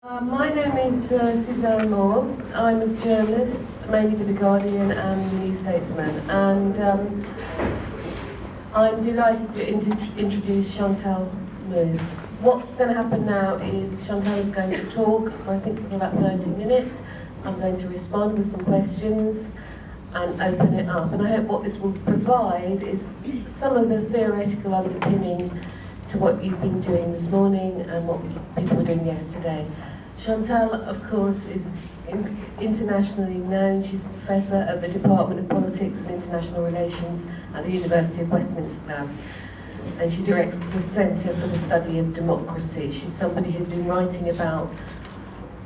My name is Suzanne Moore. I'm a journalist, mainly for The Guardian and The New Statesman, and I'm delighted to introduce Chantal Mouffe. What's going to happen now is Chantal is going to talk for I think for about 30 minutes. I'm going to respond with some questions and open it up. And I hope what this will provide is some of the theoretical underpinning to what you've been doing this morning and what people were doing yesterday. Chantal, of course, is internationally known. She's a professor at the Department of Politics and International Relations at the University of Westminster. And she directs the Centre for the Study of Democracy. She's somebody who's been writing about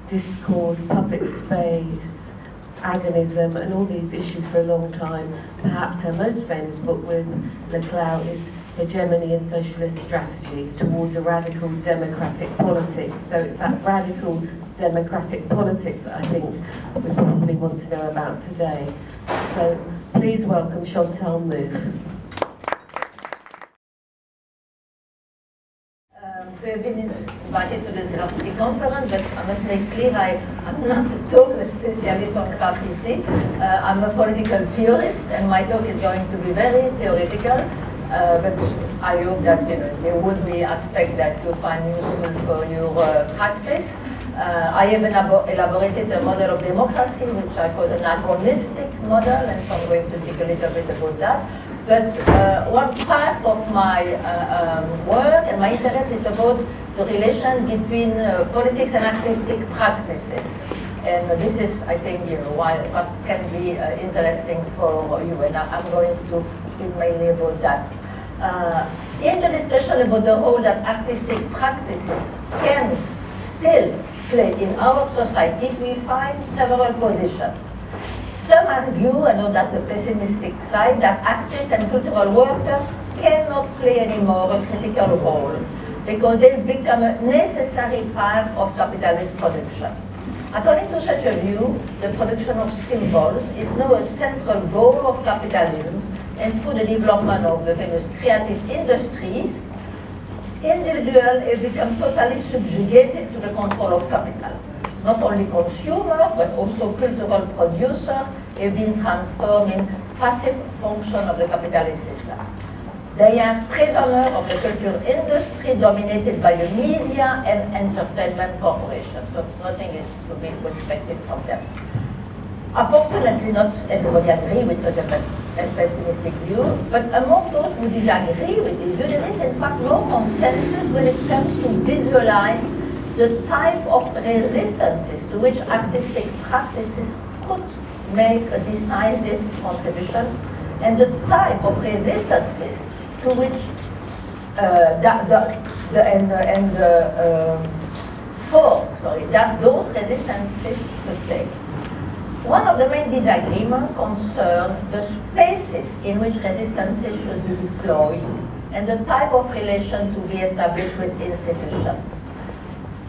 discourse, public space, agonism, and all these issues for a long time. Perhaps her most famous book with Laclau is Hegemony and Socialist Strategy towards a radical democratic politics. So it's that radical democratic politics that I think we probably want to know about today. So please welcome Chantal Mouffe. We have been invited to this Graffiti conference, but I must make clear I'm not at all a specialist on graffiti. I'm a political theorist, and my talk is going to be very theoretical. But I hope that there would be aspects that you find useful for your practice. I have elaborated a model of democracy, which I call an agonistic model, and so I'm going to speak a little bit about that. But one part of my work and my interest is about the relation between politics and artistic practices. And this is, I think, what can be interesting for you, and I'm going to speak mainly about that. In the discussion about the role that artistic practices can still play in our society, we find several positions. Some argue, and on that the pessimistic side, that artists and cultural workers cannot play anymore a critical role because they've become a necessary part of capitalist production. According to such a view, the production of symbols is now a central goal of capitalism, and through the development of the famous creative industries, individuals have become totally subjugated to the control of capital. Not only consumers, but also cultural producers have been transformed in passive function of the capitalist system. They are prisoners of the culture industry dominated by the media and entertainment corporations. So nothing is to be expected from them. Unfortunately, not everybody agrees with such a pessimistic view, but among those who disagree with this view, there is in fact no consensus when it comes to visualize the type of resistances to which artistic practices could make a decisive contribution, and the type of resistances to which those resistances could take. One of the main disagreements concerns the spaces in which resistances should be deployed and the type of relation to be established with institutions.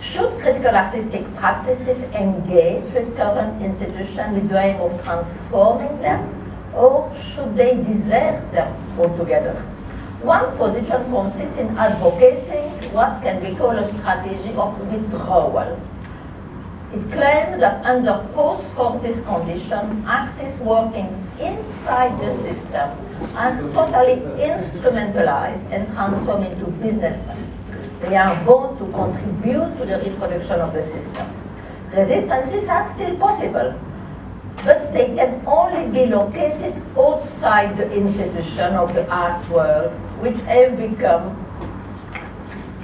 Should critical artistic practices engage with current institutions with the aim of transforming them, or should they desert them altogether? One position consists in advocating what can be called a strategy of withdrawal. It claims that under post-Fortist conditions, artists working inside the system are totally instrumentalized and transformed into businessmen. They are born to contribute to the reproduction of the system. Resistances are still possible, but they can only be located outside the institution of the art world, which have become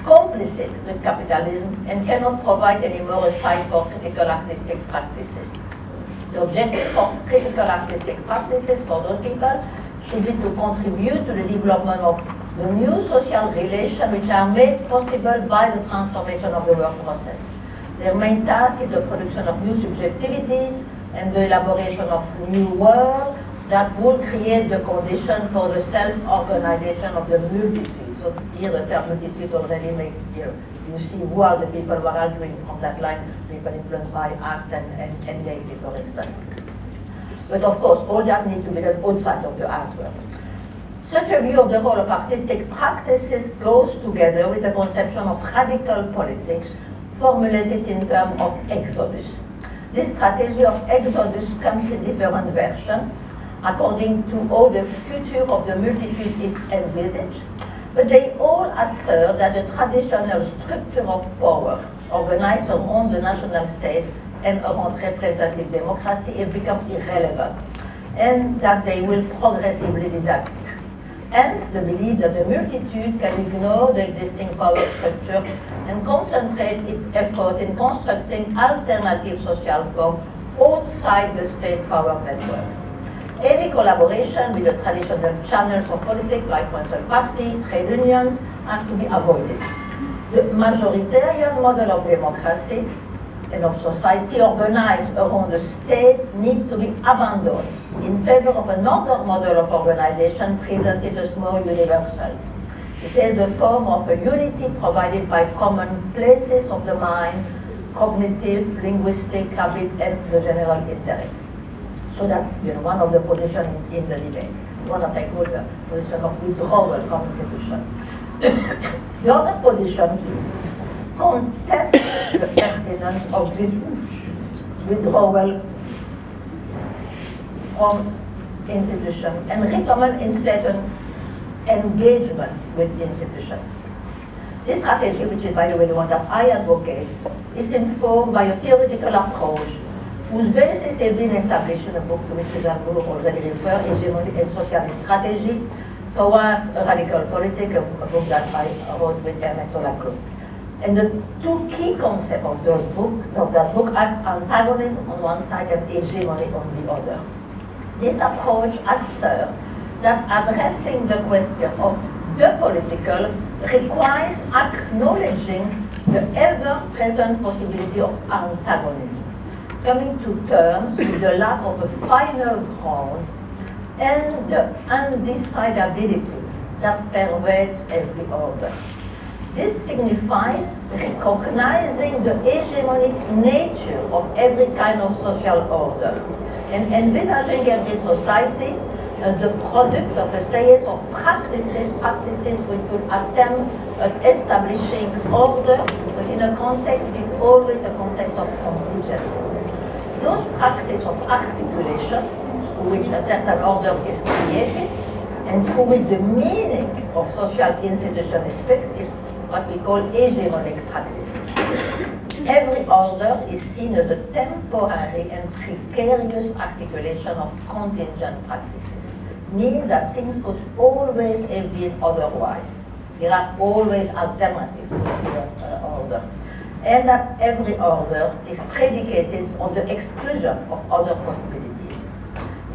complicit with capitalism and cannot provide anymore a site for critical artistic practices. The objective for critical artistic practices for those people should be to contribute to the development of the new social relations which are made possible by the transformation of the work process. Their main task is the production of new subjectivities and the elaboration of new worlds that will create the condition for the self-organization of the multitude. So here the term multitude already makes clear. You see who are the people who are arguing on that line, people influenced by art and nature, for instance. But of course, all that needs to be done outside of the art world. Such a view of the role of artistic practices goes together with the conception of radical politics, formulated in terms of exodus. This strategy of exodus comes in different versions, according to how the future of the multitude is envisaged, but they all assert that the traditional structure of power organized around the national state and around representative democracy have become irrelevant, and that they will progressively disappear. Hence, the belief that the multitude can ignore the existing power structure and concentrate its effort in constructing alternative social forms outside the state power network. Any collaboration with the traditional channels of politics, like for instance parties, trade unions, are to be avoided. The majoritarian model of democracy and of society organized around the state needs to be abandoned in favor of another model of organization presented as more universal. It is the form of a unity provided by common places of the mind, cognitive, linguistic habit, and the general intellect. So that's one of the positions in the debate. One of the position of withdrawal from institution. The other position contests the pertinence of this withdrawal from institutions and recommend instead an engagement with institutions. This strategy, which is by the way the one that I advocate, is informed by a theoretical approach whose basis has been established in a book to which Chantal Mouffe already referred, Hegemony and Socialist Strategy Towards a Radical Politic, a book that I wrote with Ernesto Laclau. And the two key concepts of that book are antagonism on one side and hegemony on the other. This approach asserts that addressing the question of the political requires acknowledging the ever-present possibility of antagonism, coming to terms with the lack of a final ground and the undecidability that pervades every order. This signifies recognizing the hegemonic nature of every kind of social order and envisaging every society as the product of a series of practices which would attempt at establishing order, but in a context which is always a context of contingency. Those practices of articulation, through which a certain order is created, and through which the meaning of social institution is fixed, is what we call hegemonic practices. Every order is seen as a temporary and precarious articulation of contingent practices, meaning that things could always have been otherwise. There are always alternatives to the order. And that every order is predicated on the exclusion of other possibilities.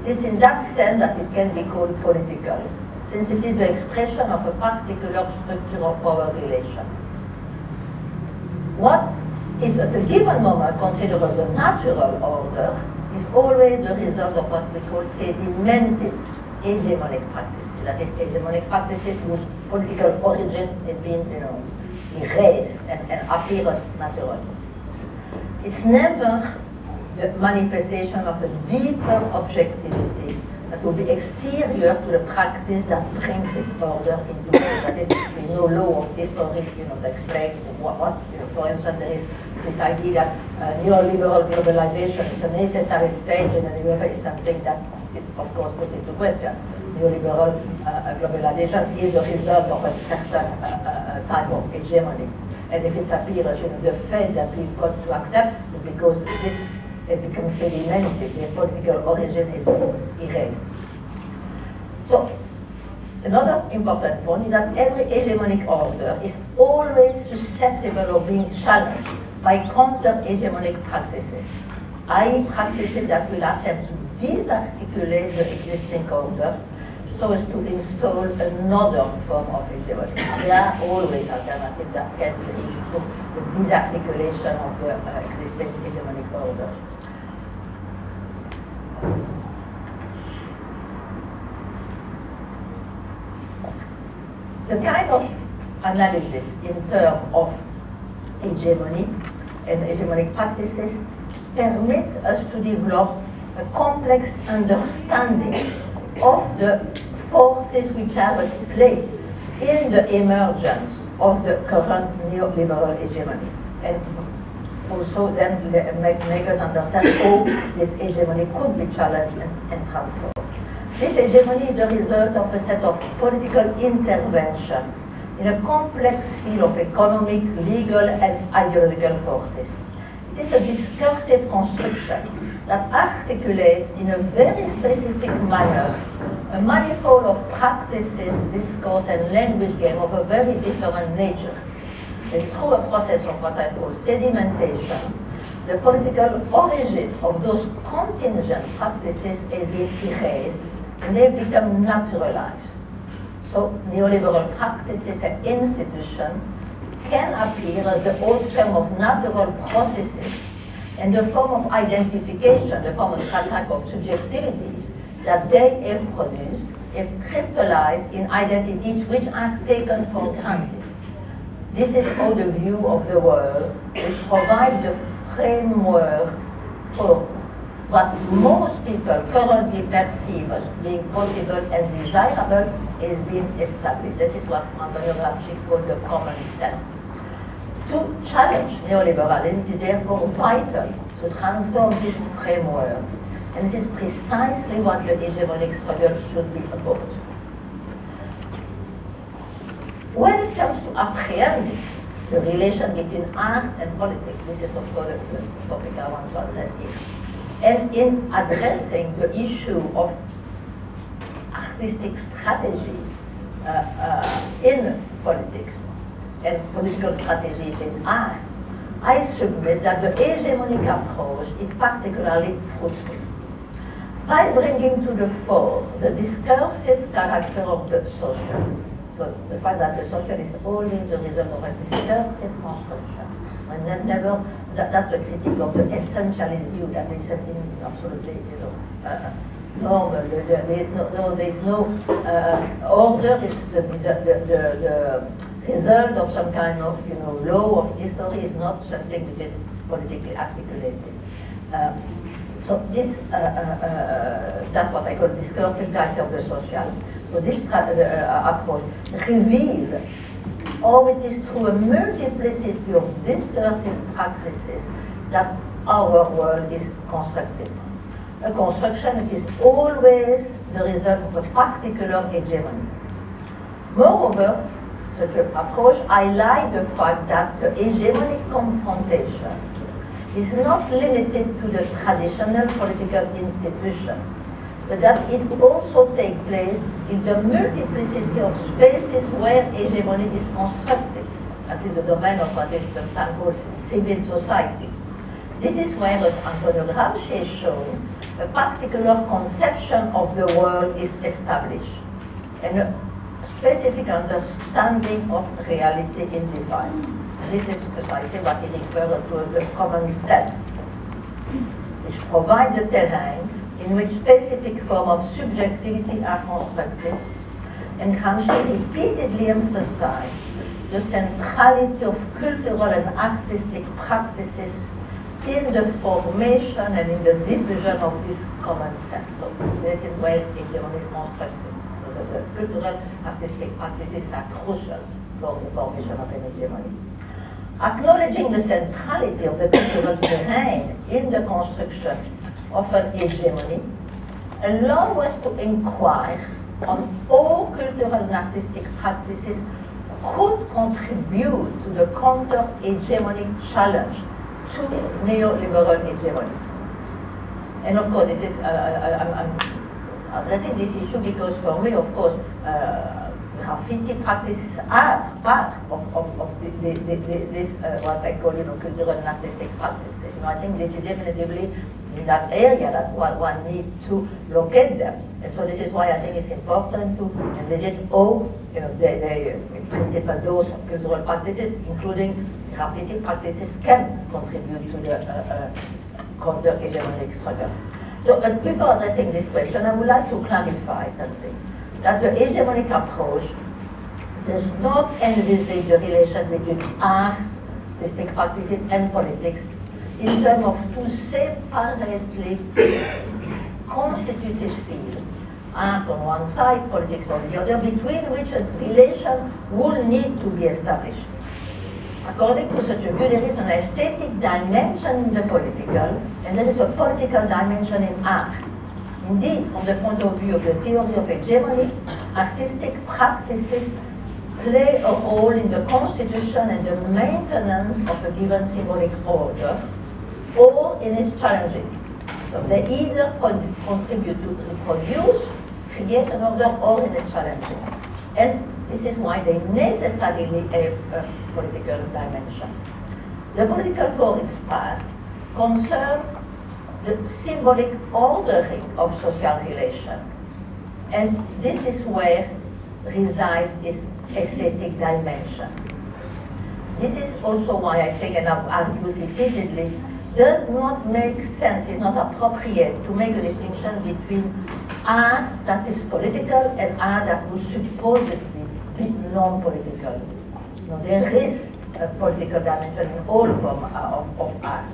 It is in that sense that it can be called political, since it is the expression of a particular structure of power relation. What is at a given moment considered as a natural order is always the result of what we call sedimented hegemonic practices. That is, hegemonic practices whose political origin has been, erased and appear as natural. It's never the manifestation of a deeper objectivity that will be exterior to the practice that brings this order into being. That is, there is no law of history, to explain what for instance, there is this idea that neoliberal globalization is a necessary stage in a universe, is something that is, of course, put into question. Neoliberal globalization is the result of a certain type of hegemony. And if it appears, the fate that we've got to accept is because it becomes sedimented, the political origin is erased. So, another important point is that every hegemonic order is always susceptible of being challenged by counter-hegemonic practices, i.e. practices that will attempt to disarticulate the existing order so as to install another form of hegemony. There are always alternatives that can be the issue of the disarticulation of the existing hegemonic order. The kind of analysis in terms of hegemony and hegemonic practices permit us to develop a complex understanding of the forces which are at play in the emergence of the current neoliberal hegemony. And also then make us understand how this hegemony could be challenged and transformed. This hegemony is the result of a set of political intervention in a complex field of economic, legal, and ideological forces. It is a discursive construction that articulates in a very specific manner a manifold of practices, discourse, and language game of a very different nature. And through a process of what I call sedimentation, the political origin of those contingent practices has been erased and they become naturalized. So neoliberal practices and institutions can appear as the outcome of natural processes and the form of identification, the form of type of subjectivities that they have produced, have crystallized in identities which are taken for granted. This is how the view of the world which provides the framework for what most people currently perceive as being possible and desirable is being established. This is what Gramsci called the common sense. To challenge neoliberalism is therefore vital to transform this framework, and this is precisely what the hegemonic struggle should be about. When it comes to apprehending the relation between art and politics, this is of course the topic I want to address here, and in addressing the issue of artistic strategies in politics and political strategies in art, I submit that the hegemonic approach is particularly fruitful. By bringing to the fore the discursive character of the social, so the fact that the social is always the result of a discursive construction, and never that's the critique of the essentialist view that is something absolutely, normal. There is no order. Is the result of some kind of law of history is not something which is politically articulated. So this that's what I call discursive character of the social. So this approach reveals how it is through a multiplicity of discursive practices that our world is constructed. A construction which is always the result of a particular hegemony. Moreover, such an approach highlights the fact that the hegemonic confrontation is not limited to the traditional political institution, but that it also takes place in the multiplicity of spaces where hegemony is constructed, that is the domain of what is sometimes called civil society. This is where, as Antonio Gramsci has shown, a particular conception of the world is established, and a specific understanding of reality is defined. This is precisely what he refers to as the common sense, which provides the terrain in which specific forms of subjectivity are constructed, and Gramsci repeatedly emphasized the centrality of cultural and artistic practices in the formation and in the diffusion of this common sense. So this is where hegemony is constructed. So the cultural artistic practices are crucial for the formation of an hegemony. Acknowledging the centrality of the cultural terrain in the construction of an hegemony allows us to inquire on how cultural and artistic practices could contribute to the counter-hegemonic challenge to neoliberal hegemony. And of course, this is, I'm addressing this issue because for me, of course, graffiti practices are part of this, what I call, cultural and artistic practices. I think this is definitively in that area that one needs to locate them. And so this is why I think it's important to envisage all, in principle, those cultural practices, including graffiti practices, can contribute to the counter-hegemonic struggle. So, but before addressing this question, I would like to clarify something. That the hegemonic approach does not envisage the relation between art, artistic practices, and politics in terms of two separately constituted fields. Art on one side, politics on the other, between which a relation will need to be established. According to such a view, there is an aesthetic dimension in the political, and there is a political dimension in art. Indeed, from the point of view of the theory of hegemony, artistic practices play a role in the constitution and the maintenance of a given symbolic order, or in its challenging. So they either contribute to reproduce, create an order, or in its challenging. And this is why they necessarily have a political dimension. The political, for its part, concerns the symbolic ordering of social relations. And this is where resides its aesthetic dimension. This is also why I think, and I've argued repeatedly, does not make sense, it's not appropriate to make a distinction between art that is political and art that would supposedly be non-political. There is a political dimension in all forms of art.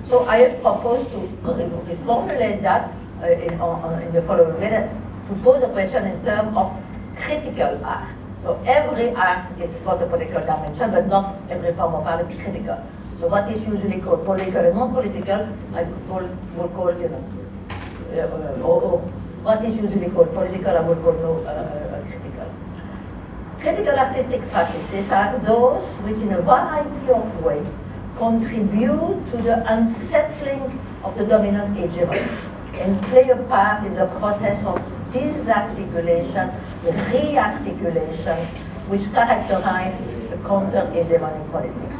So I propose to reformulate that in the following way, to pose a question in terms of critical art. So every art is got a political dimension, but not every form of art is critical. So what is usually called political and non-political, I would call, or what is usually called political, I would call critical. Critical artistic practices are those which in a variety of ways contribute to the unsettling of the dominant hegemony and play a part in the process of disarticulation, rearticulation, which characterize the counter-hegemonic politics.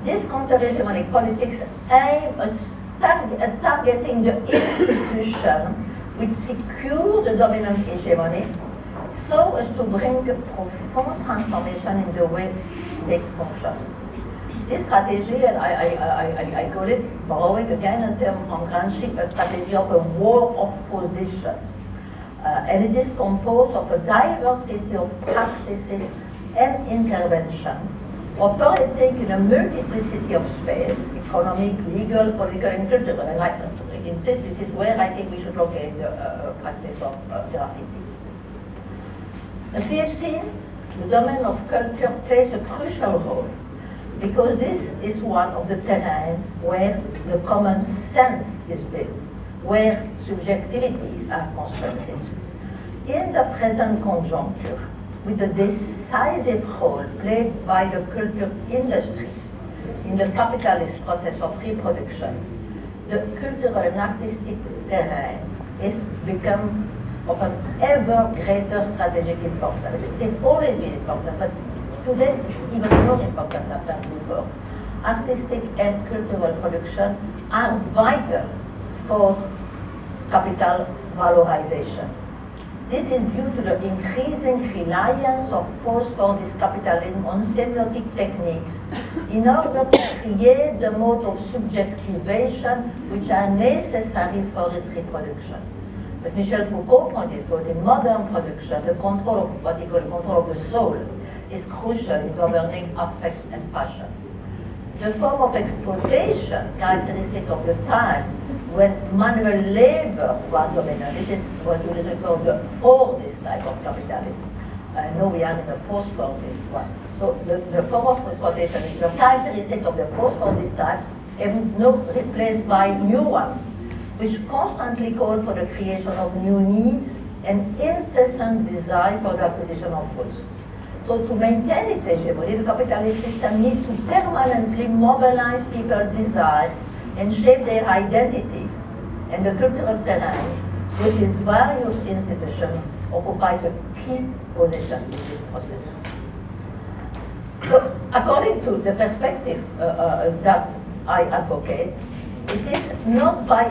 This counter-hegemonic politics aim at targeting the institution which secure the dominant hegemony so as to bring a profound transformation in the way they function. This strategy, and I call it, borrowing again a term from Gramsci, a strategy of a war of position. And it is composed of a diversity of practices and intervention, operating in a multiplicity of space, economic, legal, political, and cultural. And I insist this is where I think we should locate the practice of graffiti. As we have seen, the domain of culture plays a crucial role, because this is one of the terrains where the common sense is built, where subjectivities are constructed. In the present conjuncture, with the decisive role played by the culture industries in the capitalist process of reproduction, the cultural and artistic terrain has become of an ever greater strategic importance. It has always been important, but today it's even more important than before. Artistic and cultural production are vital for capital valorization. This is due to the increasing reliance of post-Fordist capitalism on semiotic techniques in order to create the mode of subjectivation which are necessary for its reproduction. As Michel Foucault pointed out, in modern production, the control of what he calls control of the soul is crucial in governing affect and passion. The form of exploitation characteristic of the time when manual labor was dominant, this is what you refer to the Fordist type of capitalism. I know we are in the post-Fordist one. So the form of exploitation is the characteristic of the post-Fordist type and not replaced by new one, which constantly call for the creation of new needs and incessant desire for the acquisition of goods. So to maintain its hegemony, the capitalist system needs to permanently mobilize people's desire and shape their identities. And the cultural terrain, which is various institutions, occupies a key position in this process. So according to the perspective that I advocate, it is not by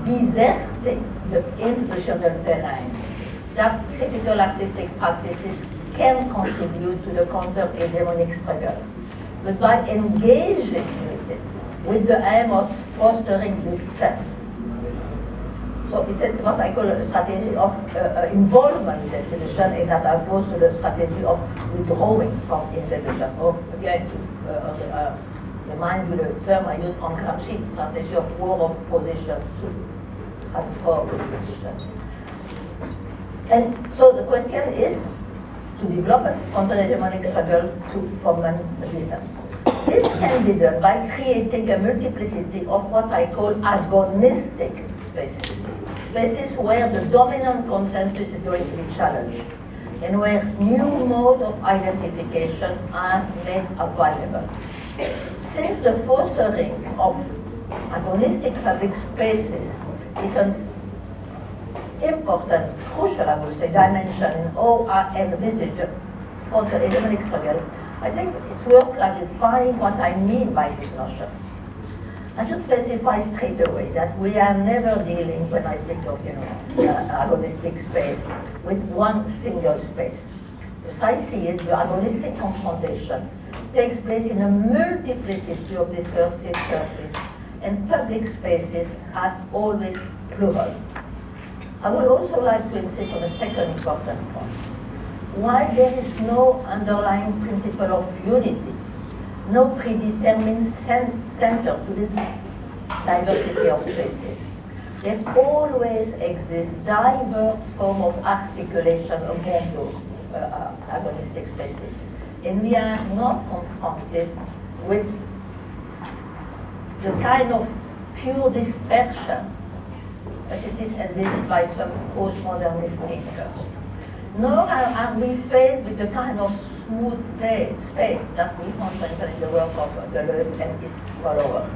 deserting the institutional terrain that critical artistic practices can contribute to the counter-hegemonic struggle, but by engaging with it, with the aim of fostering dissent. So it's what I call a strategy of involvement in the institution, and that opposed to the strategy of withdrawing from institution. Or again, to remind you the term I used from Gramsci, strategy of war of position to transform the institution. And so the question is, to develop a counter-hegemonic struggle to foment dissent. This can be done by creating a multiplicity of what I call agonistic spaces. Places where the dominant consensus is going to be challenged and where new modes of identification are made available. Since the fostering of agonistic public spaces is an important, crucial, I would say, dimension in how I envisage counter-hegemonic struggle, I think it's worth clarifying what I mean by this notion. I should specify straight away that we are never dealing, when I think of agonistic space, with one single space. As I see it, the agonistic confrontation takes place in a multiplicity of discursive surfaces, and public spaces are always plural. I would also like to insist on a second important point. While there is no underlying principle of unity, no predetermined center to this diversity of spaces, there always exists diverse forms of articulation among those agonistic spaces. And we are not confronted with the kind of pure dispersion as it is envisaged by some postmodernist thinkers. Nor are we faced with the kind of smooth space that we find, for instance, in the work of Deleuze and his followers.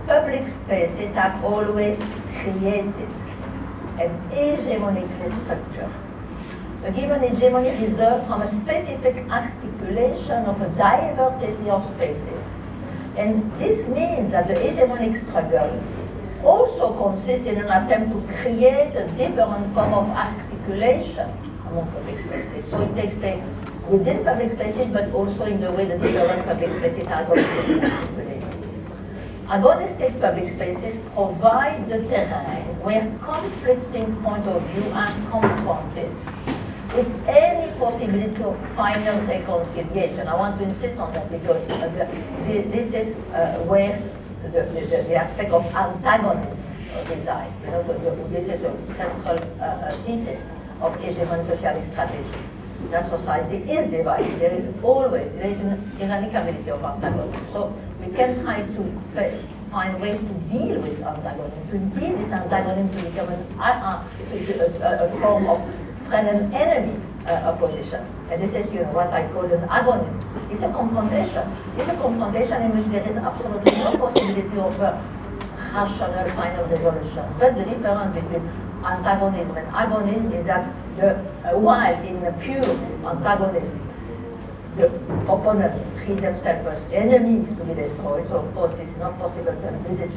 Public spaces are always created and hegemonically structured. A given hegemony results from a specific articulation of a diversity of spaces. And this means that the hegemonic struggle also consists in an attempt to create a different form of articulation among public spaces. So it takes place within public spaces, but also in the way the different public spaces are going to be articulated. Agonistic public spaces provide the terrain where conflicting points of view are confronted with any possibility of final reconciliation. I want to insist on that because this is where the aspect of antagonism resides. This is a central thesis of hegemonic socialist strategy. That society is divided. There is an inequality of antagonism. So we can try to find ways to deal with antagonism, to deal this antagonism to become a form of friend and enemy opposition. And this is what I call an agonism. It's a confrontation. It's a confrontation in which there is absolutely no possibility of a rational final resolution. But the difference between antagonism and agonism is that while in a pure antagonism, the opponents treat themselves as enemies to be destroyed. So of course it's not possible to envisage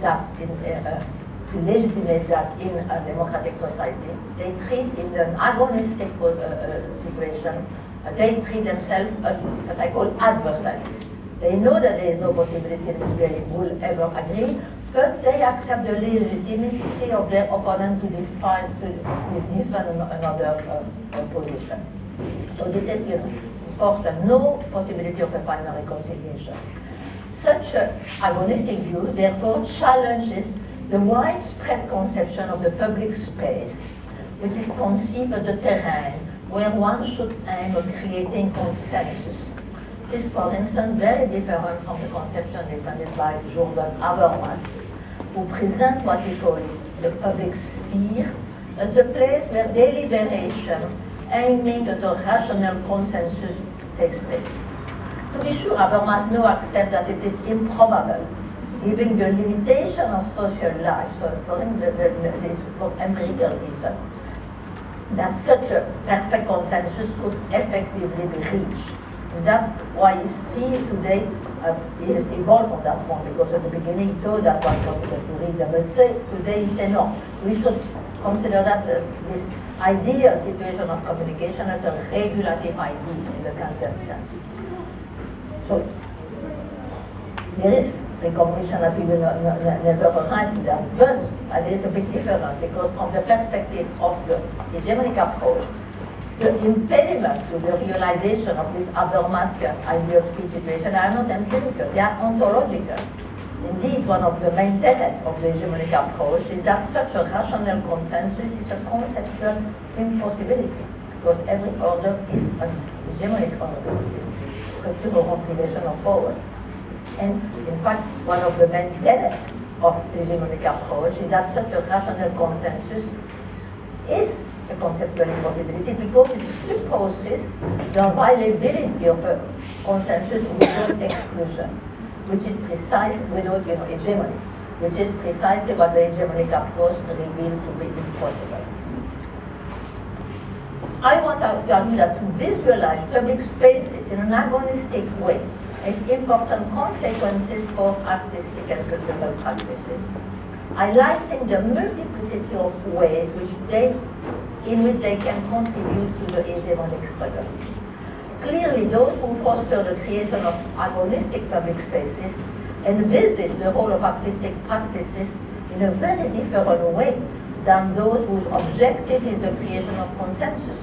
that to legitimate that in a democratic society. They treat in an agonistic situation, they treat themselves as what I call adversaries. They know that there is no possibility that they will ever agree, but they accept the legitimacy of their opponent to defend another position. So this is important. No possibility of a final reconciliation. Such agonistic view therefore challenges the widespread conception of the public space, which is conceived as the terrain where one should aim at creating consensus. This is, for instance, very different from the conception defended by Jordan Habermas, who presents what he calls the public sphere as the place where deliberation aiming at a rational consensus takes place. To be sure, Habermas now accepts that it is improbable, given the limitation of social life, so according to this empirical reason, that such a perfect consensus could effectively be reached. And that's why you see today he has evolved on that front, because at the beginning he thought that was possible to reach them. But today he said no, we should consider that as this ideal situation of communication as a regulative idea in the Kantian sense. So there is recognition that we will never arrive to that, but it is a bit different because from the perspective of the hegemonic approach, the impediment to the realization of this Habermasian ideal speech situation are not empirical, they are ontological. Indeed, one of the main tenets of the hegemonic approach is that such a rational consensus is a conceptual impossibility. because every order is an hegemonic order, is structural configuration of power. And in fact, one of the main tenets of the hegemonic approach is that such a rational consensus is a conceptual impossibility because it supposes the viability of a consensus without exclusion, which is precisely without hegemony, which is precisely what the hegemonic approach reveals to be impossible. I want to argue that to visualize public spaces in an agonistic way has important consequences for artistic and cultural practices, highlighting the multiplicity of ways in which they can contribute to the hegemonic struggle. Clearly, those who foster the creation of agonistic public spaces envisage the role of artistic practices in a very different way than those whose objective is the creation of consensus.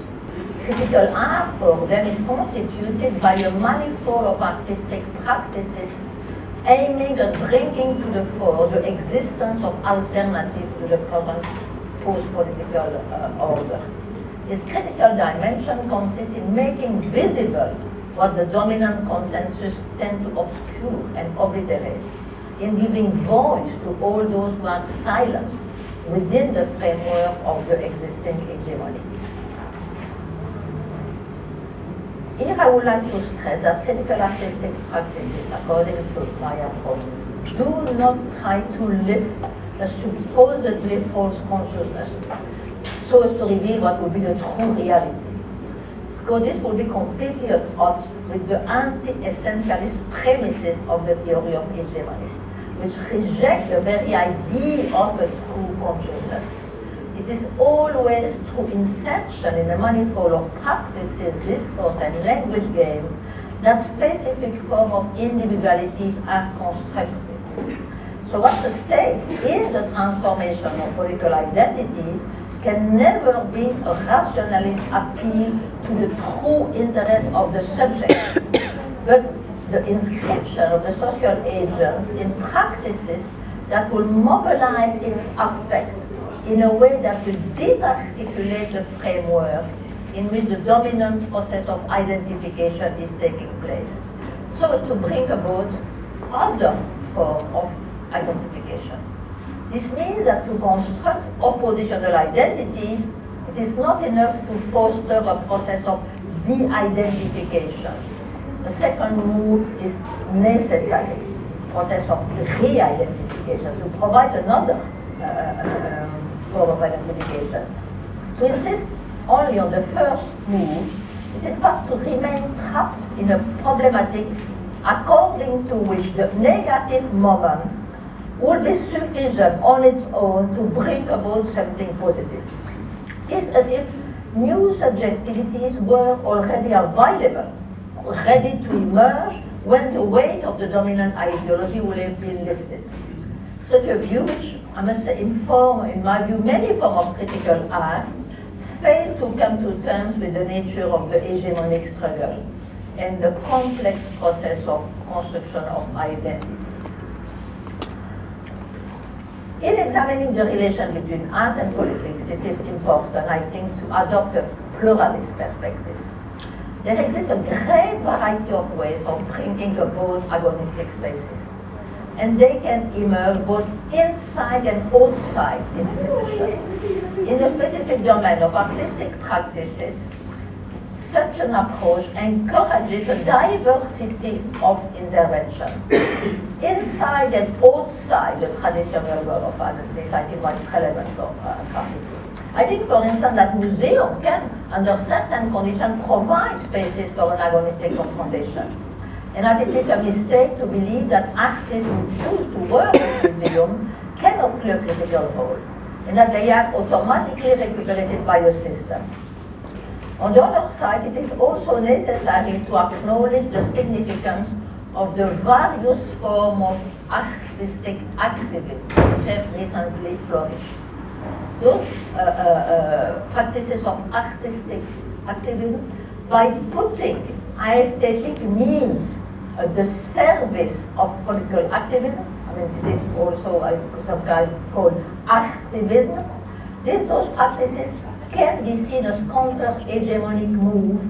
Critical art for them is constituted by a manifold of artistic practices aiming at bringing to the fore the existence of alternatives to the current post-political order. This critical dimension consists in making visible what the dominant consensus tend to obscure and obliterate, in giving voice to all those who are silenced within the framework of the existing hegemony. Here I would like to stress that critical artistic practices, according to my approach, do not try to lift a supposedly false consciousness so as to reveal what would be the true reality. Because this would be completely at odds with the anti-essentialist premises of the theory of hegemony, which reject the very idea of a true consciousness. It is always through insertion in a manifold of practices, discourse, and language games that specific forms of individualities are constructed. So what's at stake in the transformation of political identities can never be a rationalist appeal to the true interest of the subject, but the inscription of the social agents in practices that will mobilize its affect in a way that will disarticulate the framework in which the dominant process of identification is taking place, so as to bring about other forms of identification. This means that to construct oppositional identities, it is not enough to foster a process of de-identification. The second move is necessary, process of re-identification, to provide another form of identification. To insist only on the first move is in fact to remain trapped in a problematic according to which the negative moment would be sufficient on its own to bring about something positive. It's as if new subjectivities were already available, ready to emerge when the weight of the dominant ideology will have been lifted. Such a view, which I must say inform, in my view, many forms of critical art, fail to come to terms with the nature of the hegemonic struggle and the complex process of construction of identity. In examining the relation between art and politics, it is important, I think, to adopt a pluralist perspective. There exists a great variety of ways of bringing about agonistic spaces, and they can emerge both inside and outside institutions. In the specific domain of artistic practices, such an approach encourages a diversity of intervention. Inside and outside the traditional world of art, this I think what's relevant for graffiti. I think, for instance, that museum can, under certain conditions, provide spaces for an agonistic confrontation. And that it is a mistake to believe that artists who choose to work in a museum cannot play a critical role, and that they are automatically recuperated by the system. On the other side, it is also necessary to acknowledge the significance of the various forms of artistic activism which have recently flourished. Those practices of artistic activism, by putting aesthetic means at the service of political activism, I mean, it is also some kind called activism, those practices can be seen as counter-hegemonic move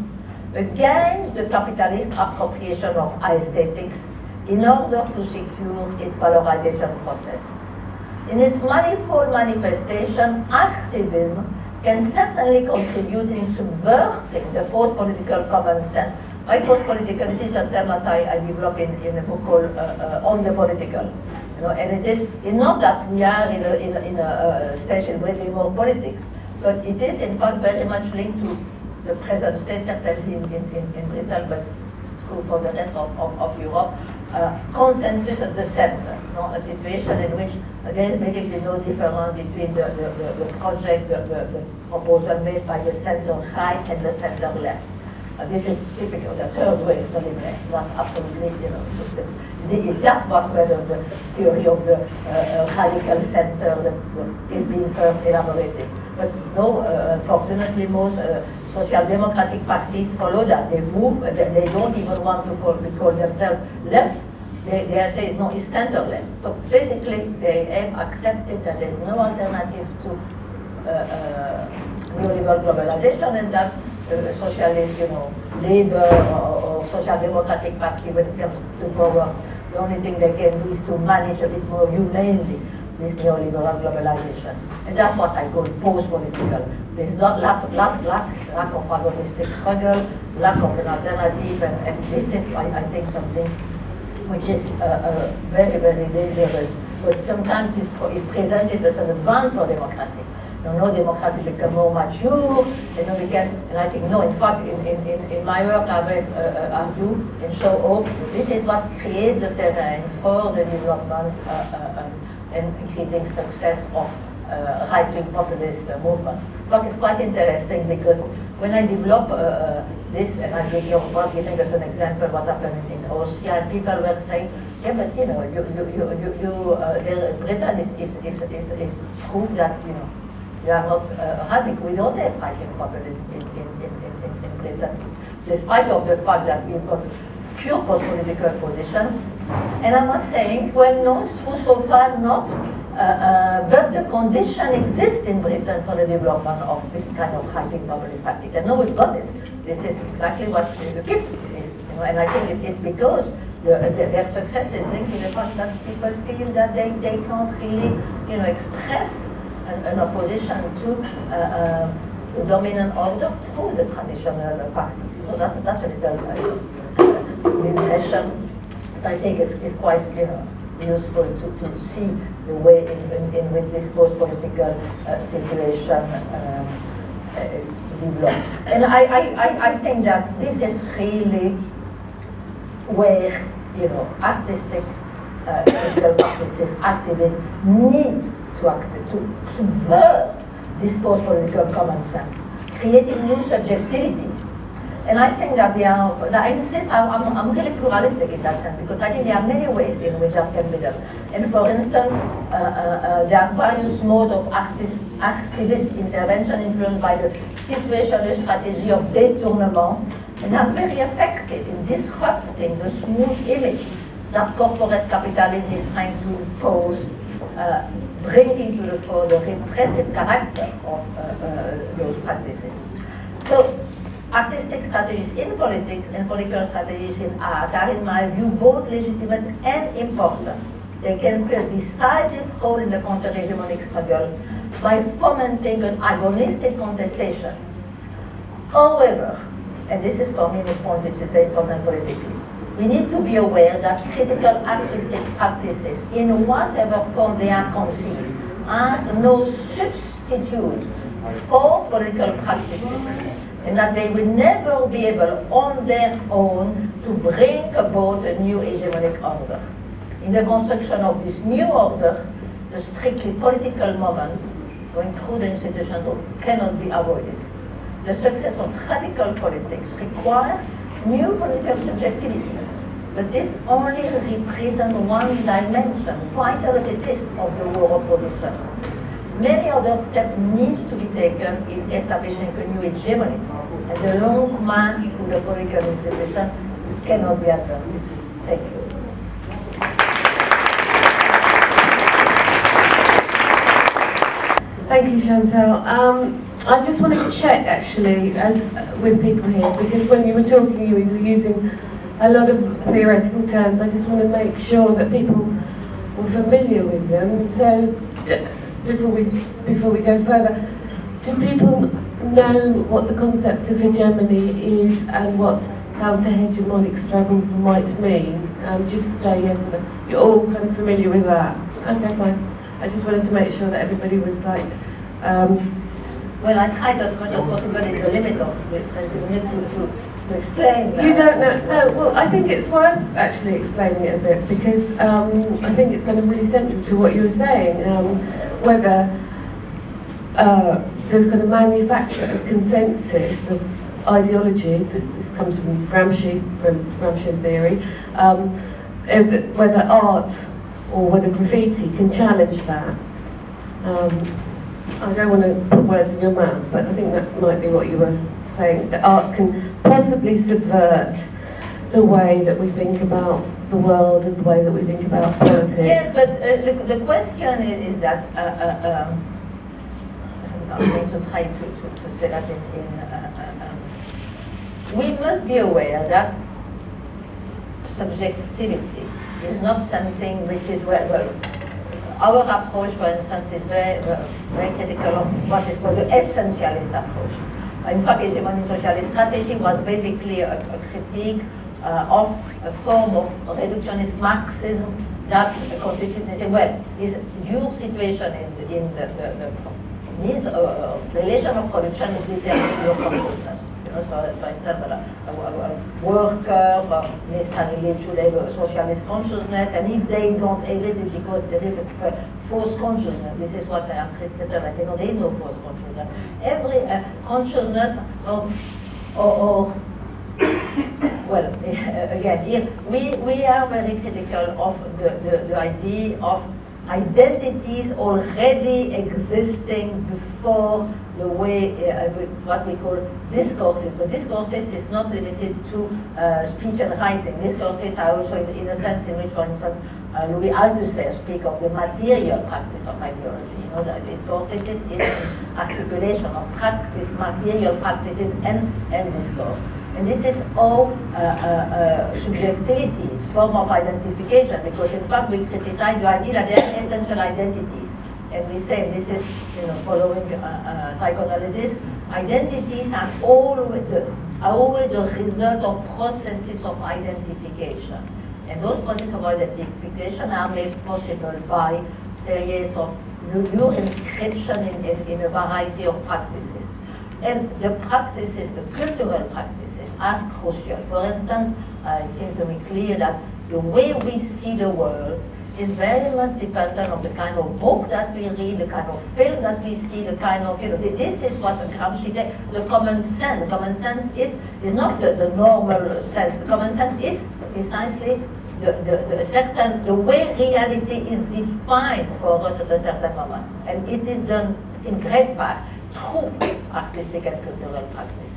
against the capitalist appropriation of aesthetics in order to secure its valorization process. In its manifold manifestation, activism can certainly contribute in subverting the post-political common sense. By post-political, this is a term that I developed in a book called On the Political. You know, and it's not that we are in a stage in which we more politics, but it is in fact very much linked to the present state, certainly in Britain, but true for the rest of Europe. Consensus at the center, a situation in which there is basically no difference between the project, the proposal made by the center right and the center left. This is typical, the third way of the left, not absolutely, that was where the theory of the radical center is being first elaborated. But no, unfortunately, most social democratic parties follow that. They move, they don't even want to call themselves left. They say, no, it's center left. So basically, they have accepted that there's no alternative to neoliberal globalization, and that socialist, labor or social democratic party, when it comes to power, the only thing they can do is to manage a bit more humanely this neoliberal globalization. And that's what I call post-political. There's not lack of agonistic struggle, lack of an alternative, and this is, I think, something which is very, very dangerous. But sometimes it's presented as an advance for democracy. No, democracy become more mature, we can, and I think, no, in fact, in my work, I will argue and show hope. This is what creates the terrain for the development and increasing success of right-wing populist movement. But it's quite interesting because when I develop this, and I'm giving us an example what happened in Austria, and people were saying, yeah, but Britain is proof that you are not radical. We don't have right-wing populism in Britain, despite of the fact that we've got pure post-political position. And I was saying, well, no, it's true so far not, but the condition exists in Britain for the development of this kind of right-wing populist tactic. And now we've got it. This is exactly what the gift is. And I think it's because their success is linked to the fact that people feel that they can't really, express an opposition to the dominant order through the traditional parties. So that's a little impression that I think is quite useful to see the way in which this post-political situation develops. And I think that this is really where artistic political practices, activists need to subvert this post-political common sense, creating new subjectivities. And I think that I'm really pluralistic in that sense, because I think there are many ways in which that can be done. And for instance, there are various modes of activist intervention influenced by the situational strategy of détournement, and are very effective in disrupting the smooth image that corporate capitalism is trying to impose, bringing to the fore the repressive character of those practices. So, artistic strategies in politics and political strategies in art are, in my view, both legitimate and important. They can play a decisive role in the counter-hegemonic struggle by fomenting an agonistic contestation. However, and this is for me the point which is very important politically, we need to be aware that critical artistic practices, in whatever form they are conceived, are no substitute for political practices, and that they will never be able on their own to bring about a new hegemonic order. In the construction of this new order, the strictly political moment going through the institutions cannot be avoided. The success of radical politics requires new political subjectivities, but this only represents one dimension, vital as it is, of the war of production. Many other steps need to be taken in establishing a new hegemony, and the long march through the political institution cannot be averted. Thank you. Thank you, Chantal. I just wanted to check, actually, with people here, because when you were talking, you were using a lot of theoretical terms. I just want to make sure that people were familiar with them. So, before we go further, do people know what the concept of hegemony is and what counter-hegemonic struggle might mean? Just say yes or no. You're all kind of familiar with that. Okay, fine. I just wanted to make sure that everybody was like... well, I tried as much as possible in the limit of this, and you need to explain that. You don't know? No, well, I think it's worth actually explaining it a bit, because I think it's kind of really central to what you were saying, whether there's kind of manufacture of consensus of ideology. This comes from Gramscian theory, whether art or whether graffiti can challenge that. I don't want to put words in your mouth, but I think that might be what you were saying, that art can possibly subvert the way that we think about the world and the way that we think about politics. Yes, but the question is that I'm going to try to say that we must be aware that subjectivity is not something which is well, our approach, for instance, is very critical of what is called the essentialist approach. In fact, Hegemony socialist strategy was basically a critique of a form of reductionist Marxism that constituted, well, is your situation in the means relation of production is determined your consciousness. You know, so for instance, a worker necessarily should have a socialist consciousness, and if they don't have it, it's because there is a false consciousness. This is what I am critical. I say, no, there is no false consciousness. Every consciousness or well, again, here we are very critical of the idea of identities already existing before the way, what we call discourses. But discourses is not limited to speech and writing. Discourses are also in a sense in which, for instance, Louis Althusser speak of the material practice of ideology. You know, that discourses is an articulation of practice, material practices and discourse. And this is all subjectivity, form of identification, because in fact we criticize the idea that there are essential identities. And we say, this is, you know, following psychoanalysis, identities are always the result of processes of identification. And those processes of identification are made possible by series of new inscription in a variety of practices. And the practices, the cultural practices, are crucial. For instance, it seems to me clear that the way we see the world is very much dependent on the kind of book that we read, the kind of film that we see, the kind of, you know, this is what Gramsci said, the common sense. The common sense is not the normal sense. The common sense is precisely the way reality is defined for us at a certain moment. And it is done in great part through artistic and cultural practices.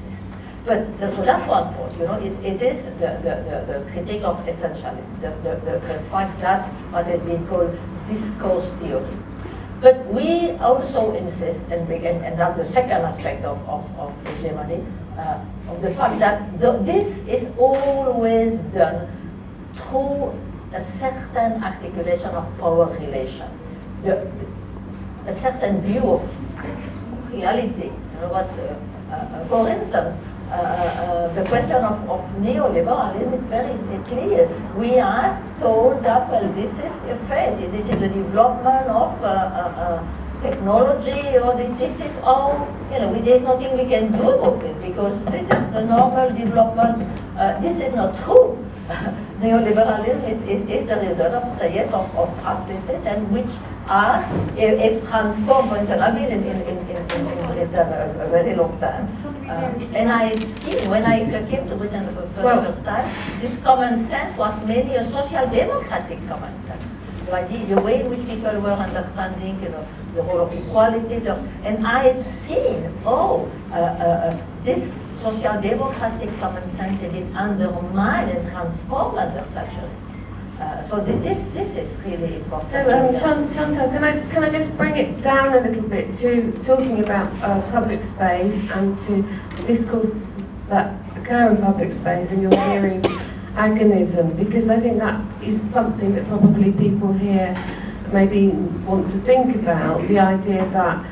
But so that's one point, you know, it is the critique of essentialism, the fact that what has been called discourse theory. But we also insist, and that's the second aspect of hegemony, of the fact that this is always done through a certain articulation of power relation, a certain view of reality. You know what? For instance, the question of neoliberalism is very clear. We are told that, well, this is a fate, this is the development of technology, or this is all, you know, there's nothing we can do about it, because this is the normal development. This is not true. Neoliberalism is the result of series of practices, and which are, if transformed, for instance, I've been in a very long time. And I see, when I came to Britain for the first time, this common sense was mainly a social democratic common sense. The way in which people were understanding, you know, the role of equality, and I had seen, this social democratic common sense had been undermined and transformed under Thatcher. So this is really important. So Chantal, can I just bring it down a little bit to talking about public space and to discourse that occur in public space and your theory of agonism, because I think that is something that probably people here maybe want to think about, the idea that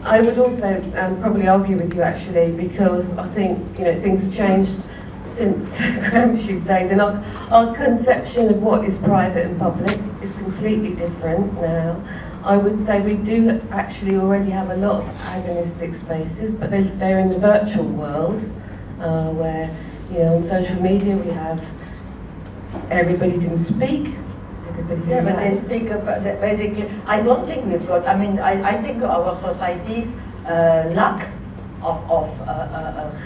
I would also probably argue with you actually, because I think things have changed since Gramsci's days, and our conception of what is private and public is completely different now. I would say we do actually already have a lot of agonistic spaces, but they're in the virtual world, where on social media we have everybody can speak. Yeah, but they speak about basically. I don't think we've got. I mean, I think our society's lack of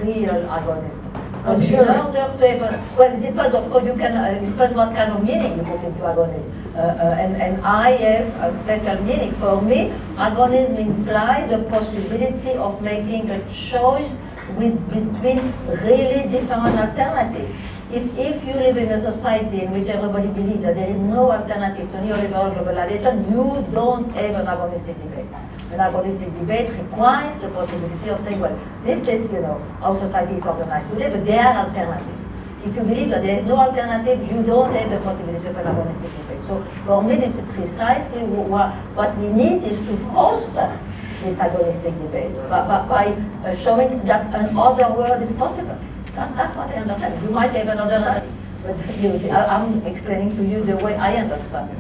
real agonism. I'm sure. Well, it depends. Of course, you can. It depends what kind of meaning you put into agonism. And I have a special meaning. For me, agonism implies the possibility of making a choice between really different alternatives. If you live in a society in which everybody believes that there is no alternative to neoliberal globalization, you don't have an agonistic debate. An agonistic debate requires the possibility of saying, well, this is, how society is organized today, but there are alternatives. If you believe that there is no alternative, you don't have the possibility of an agonistic debate. So for me, this is precisely what we need is to foster this agonistic debate by showing that another world is possible. That's what I understand. You might have another, but I'm explaining to you the way I understand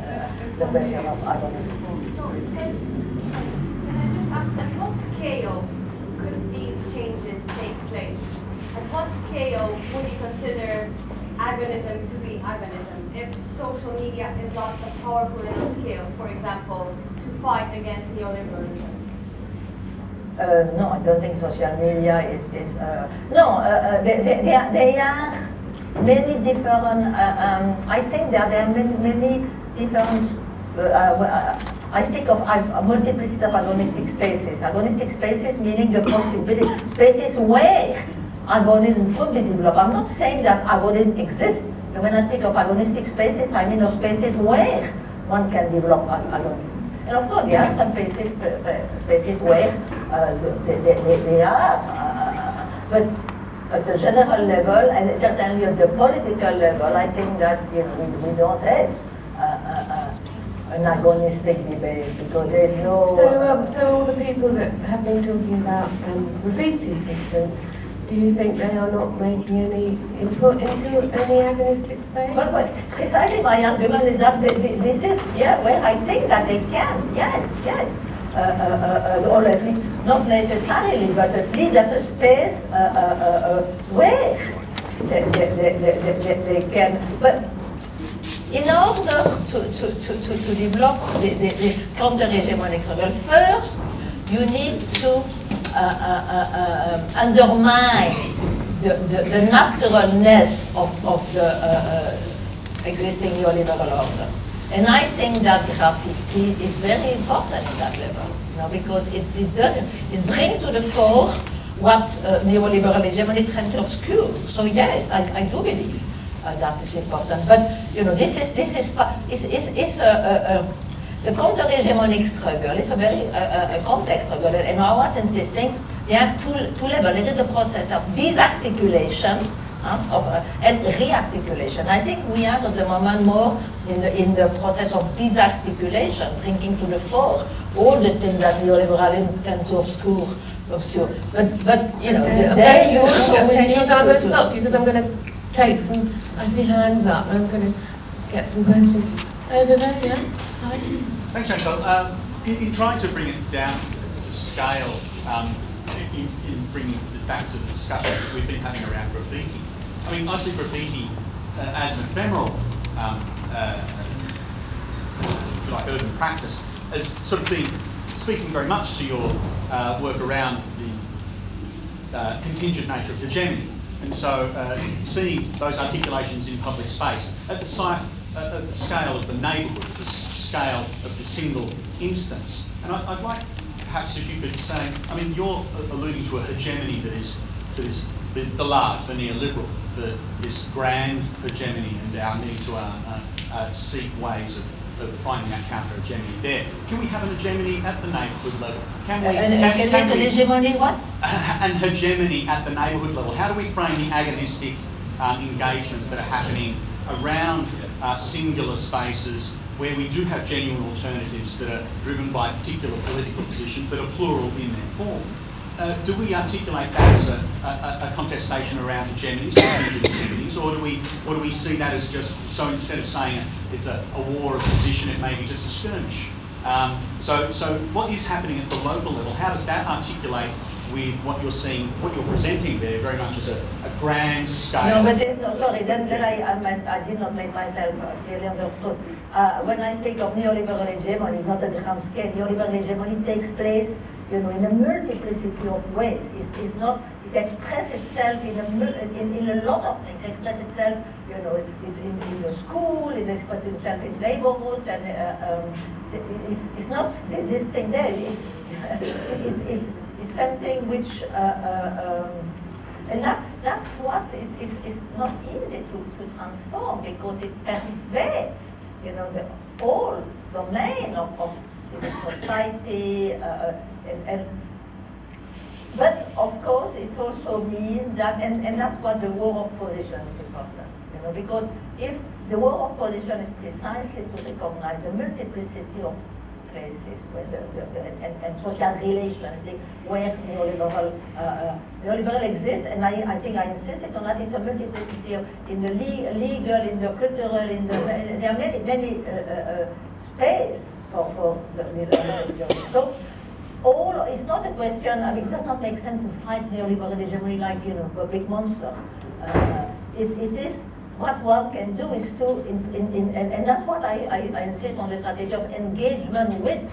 the question of agonism. So can I just ask, at what scale could these changes take place? At what scale would you consider agonism to be agonism? If social media is not a powerful enough scale, for example, to fight against neoliberalism? No, I don't think social media is no, there are many different, I think there are many different, I think of a multiplicity of agonistic spaces. Agonistic spaces meaning the possibility, spaces where agonism could be developed. I'm not saying that agonism exists. When I speak of agonistic spaces, I mean of spaces where one can develop agonism. And of course, there are some spaces where they are, but at the general level, and certainly at the political level, I think that we don't have an agonistic debate because there's no. So all the people that have been talking about graffiti, for instance, do you think they are not making any input into any agonistic space? Well, precisely my argument is that this is, where I think that they can, yes. Or at least, not necessarily, but at least at a space where they can. But in order to develop this counter-hegemonic struggle, first, you need to undermine the naturalness of the existing neoliberal order. And I think that graffiti is very important at that level, because it brings to the fore what neoliberal hegemony tries to obscure. So yes, I do believe that is important. But this is the counter-hegemonic struggle is a very complex struggle, and I was insisting there are two levels. It is the process of disarticulation and rearticulation. I think we are at the moment more in the process of disarticulation, bringing to the fore all the things that neoliberalism tend to obscure. But there you also will need so I'm going to stop you because I'm going to take some. I see hands up. I'm going to get some questions over there. Yes. Hi. Thanks, Chantal. In trying to bring it down to scale, in bringing it back to the discussion that we've been having around graffiti, I mean, I see graffiti as an ephemeral, like urban practice, as sort of being speaking very much to your work around the contingent nature of hegemony, and so seeing those articulations in public space at the scale of the neighbourhood, the scale of the single instance. And I'd like perhaps if you could say, I mean, you're alluding to a hegemony that is to this, the large, the neoliberal, this grand hegemony and our need to seek ways of finding that counter-hegemony there. Can we have an hegemony at the neighbourhood level? Can we? Can we hegemony what? An hegemony at the neighbourhood level. How do we frame the agonistic engagements that are happening around singular spaces where we do have genuine alternatives that are driven by particular political positions that are plural in their form? Do we articulate that as a contestation around hegemonies, hegemonies, or do we see that as just, so instead of saying it's a war of position, it may be just a skirmish? So what is happening at the local level? How does that articulate with what you're seeing, what you're presenting there, very much as a grand scale? No, but sorry, then I did not make myself clearly understood. When I speak of neoliberal hegemony, it's not a grand scale. Neoliberal hegemony takes place, you know, in a multiplicity of ways. It's not. It expresses itself in a lot of things. It expresses itself, you know, in the school. It expresses itself in neighborhoods, and it's not this thing there. It's something which, and that's what is not easy to transform, because it pervades, you know, the whole domain of society, but of course it also means that, and that's what the war of position is important, you know, because if the war of position is precisely to recognize the multiplicity of places where and social relations where neoliberal exists, and I think I insisted on that. It's a multiplicity in the legal, in the cultural, there are many space for the neoliberal. So it's not a question. I mean, it does not make sense to fight neoliberal hegemony like, you know, a big monster. It is. What one can do is to, and that's what I insist on, the strategy of engagement with,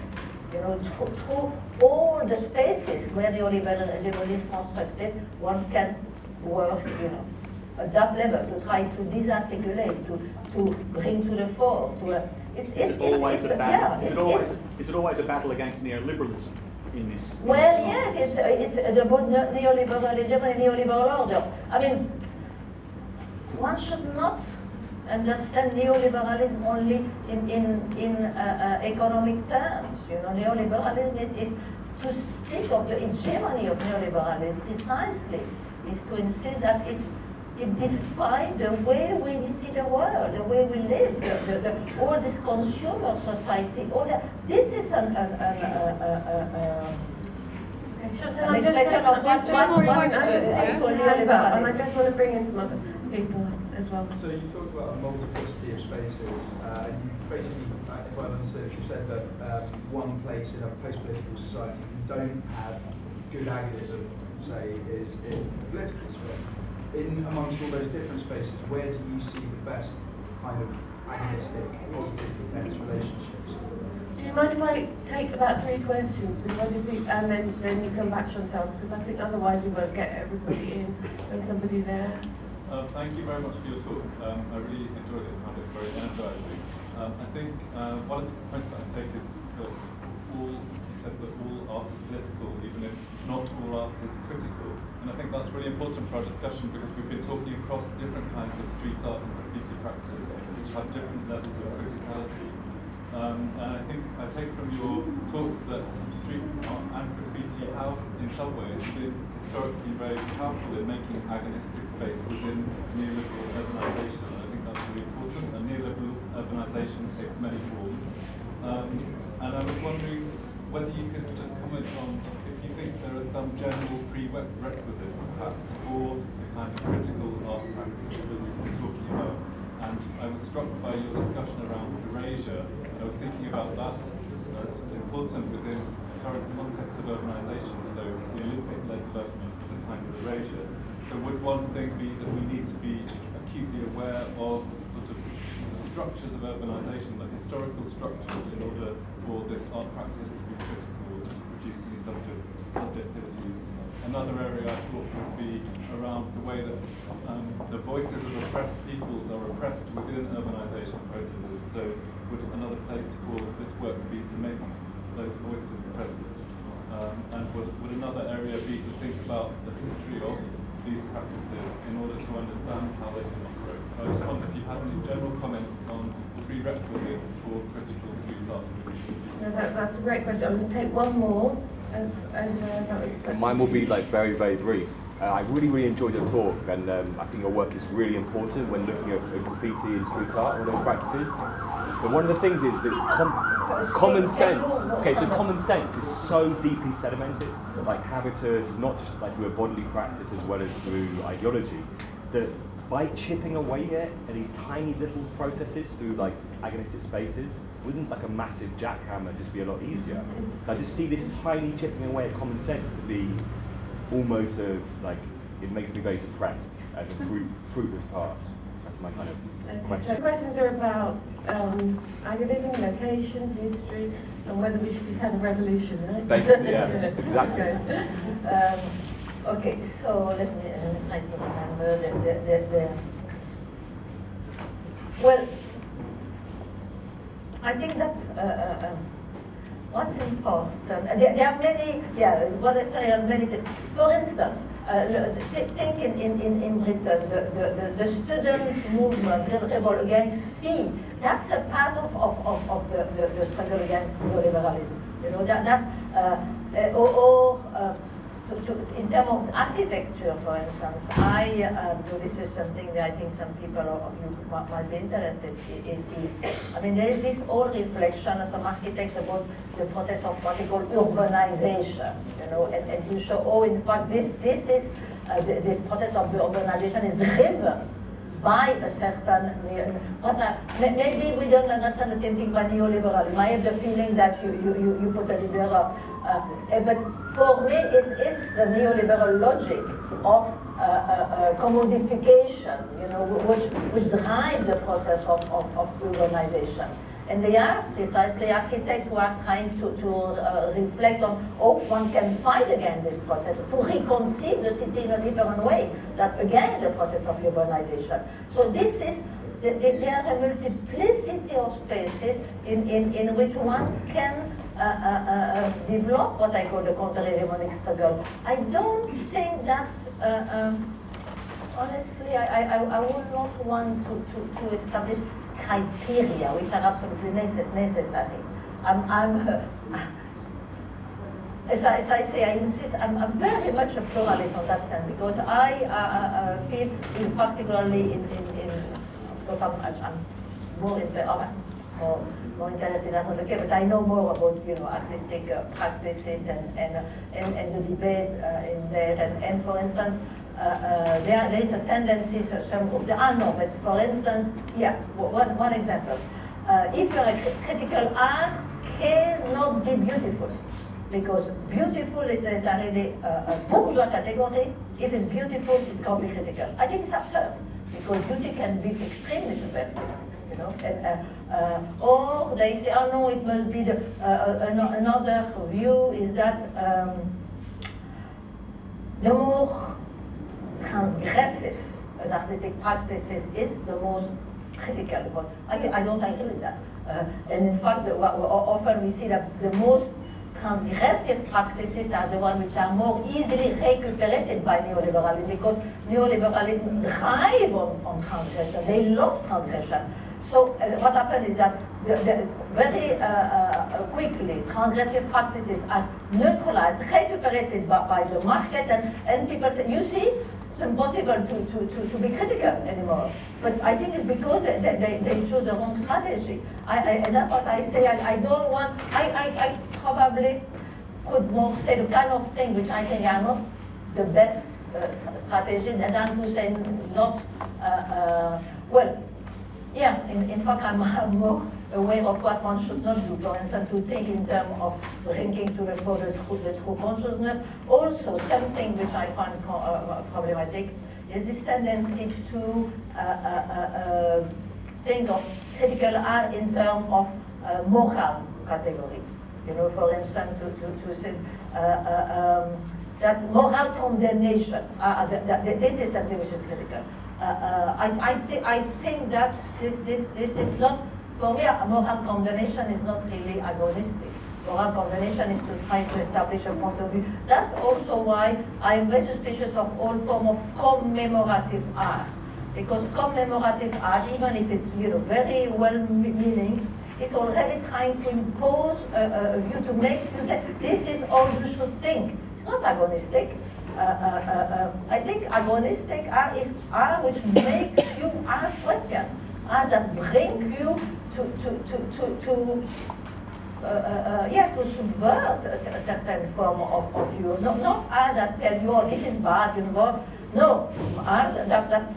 you know, through all the spaces where neoliberal hegemony is constructed, one can work, you know, at that level to try to disarticulate, to bring to the fore. Is it always a battle against neoliberalism in this? Well, yes, it's about neoliberal hegemony, neoliberal order. I mean, one should not understand neoliberalism only in economic terms. You know, neoliberalism is to speak of the hegemony of neoliberalism precisely, is to insist that it defines the way we see the world, the way we live, all this consumer society, all that. This is Chantal, I just want to bring in some other people as well. So you talked about a multiplicity of spaces. You basically, if I understood, you said that one place in a post-political society you don't have good agonism, say, is in political sphere. In amongst all those different spaces, where do you see the best kind of agonistic, positive, intense relationships? Do you mind if I take about 3 questions, and then you come back, Chantal, because I think otherwise we won't get everybody in. There's somebody there. Thank you very much for your talk. I really enjoyed it. I found it very energizing. I think one of the points that I take is that you said that all art is political, even if not all art is critical. And I think that's really important for our discussion, because we've been talking across different kinds of street art and graffiti practice, which have different levels of criticality. And I think I take from your talk that street art and graffiti have, in some ways, been historically very powerful in making agonistic space within neoliberal urbanization. I think that's really important. And neoliberal urbanization takes many forms. And I was wondering whether you could just comment on if you think there are some general prerequisites, perhaps, for the kind of critical art practice that we've been talking about. And I was struck by your discussion around erasure. I was thinking about that as important within the current context of urbanization. So the Olympic-led development is a kind of erasure. So would one thing be that we need to be acutely aware of sort of the structures of urbanization, the historical structures, in order for this art practice to be critical and produce these subjectivities? Another area I thought would be around the way that the voices of oppressed peoples are repressed within urbanization processes. So would another place for this work be to make those voices present? And would another area be to think about the history of practices in order to understand how they can operate. So I just wonder if you have any general comments on the prerequisites for critical Stu's argument. No, that's a great question. I'm going to take one more. Mine will be like very, very brief. I really enjoyed your talk, and I think your work is really important when looking at graffiti and street art and those practices. But one of the things is that common sense. Okay, so common sense is so deeply sedimented, like habitus, not just like through a bodily practice as well as through ideology, that by chipping away it at these tiny little processes through like agonistic spaces, wouldn't like a massive jackhammer just be a lot easier? I just see this tiny chipping away at common sense to be almost like, it makes me very depressed as a fruitless task. That's my kind of question. So the questions are about agonism, location, history, and whether we should just have a revolution, right? Basically, yeah, exactly. Okay, so let me try to remember well, I think that what's important, there are many, there are many things. For instance, think in Britain, the student movement, the revolt against fee, that's a part of the struggle against neoliberalism. You know, in terms of architecture, for instance, this is something that I think some people of you might be interested in. I mean, there is this old reflection of some architects about the process of what we call urbanization, you know, and you show, oh, in fact, this process of the urbanization is driven by a certain, maybe we don't understand the same thing by neoliberalism. I have the feeling that you put a liberal, but for me it is the neoliberal logic of commodification, you know, which drives the process of urbanization. And they are precisely architects who are trying to reflect on how one can fight against this process, to reconceive the city in a different way, that again the process of urbanization. So this is, there are a multiplicity of spaces in which one can develop what I call the counter-hegemonic struggle. I don't think that, honestly, I would not want to establish criteria which are absolutely necessary. As I say, I insist, I'm very much a pluralist on that sense, because I feel, particularly I'm more interested, that's not okay, but I know more about, you know, artistic practices and the debate in there. And for instance, there is a tendency, but for instance, one example. If you're a critical art cannot be beautiful, because beautiful is necessarily a bourgeois category. If it's beautiful, it can't be critical. I think it's absurd, because beauty can be extremely subversive. You know, or they say, oh no, it must be another view is that the more transgressive an artistic practice is, the most critical. But I don't agree with that. And in fact, often we see that the most transgressive practices are the ones which are more easily recuperated by neoliberalism, because neoliberalism thrives on transgression. They love transgression. So what happens is that very quickly transgressive practices are neutralized, recuperated by the market, and people say, you see, it's impossible to be critical anymore. But I think it's because they choose the wrong strategy. And that's what I say. I don't want, I probably could more say the kind of thing which I think are not the best strategy, and then to say not, well, yeah, in fact, I'm more aware of what one should not do. For instance, to think in terms of bringing to the fore the true consciousness. Also, something which I find problematic is this tendency to think of critical art in terms of moral categories. You know, for instance, to say that moral condemnation, this is something which is critical. I think that this is not, for me, a moral condemnation is not really agonistic. oral conversation is to try to establish a point of view. That's also why I'm very suspicious of all form of commemorative art. Because commemorative art, even if it's very well-meaning, is already trying to impose a view to make you say, this is all you should think. It's not agonistic. I think agonistic art is art which makes you ask questions, art that bring you to subvert a certain form of view. Not art that tell you, oh, this is bad, you know. No, art that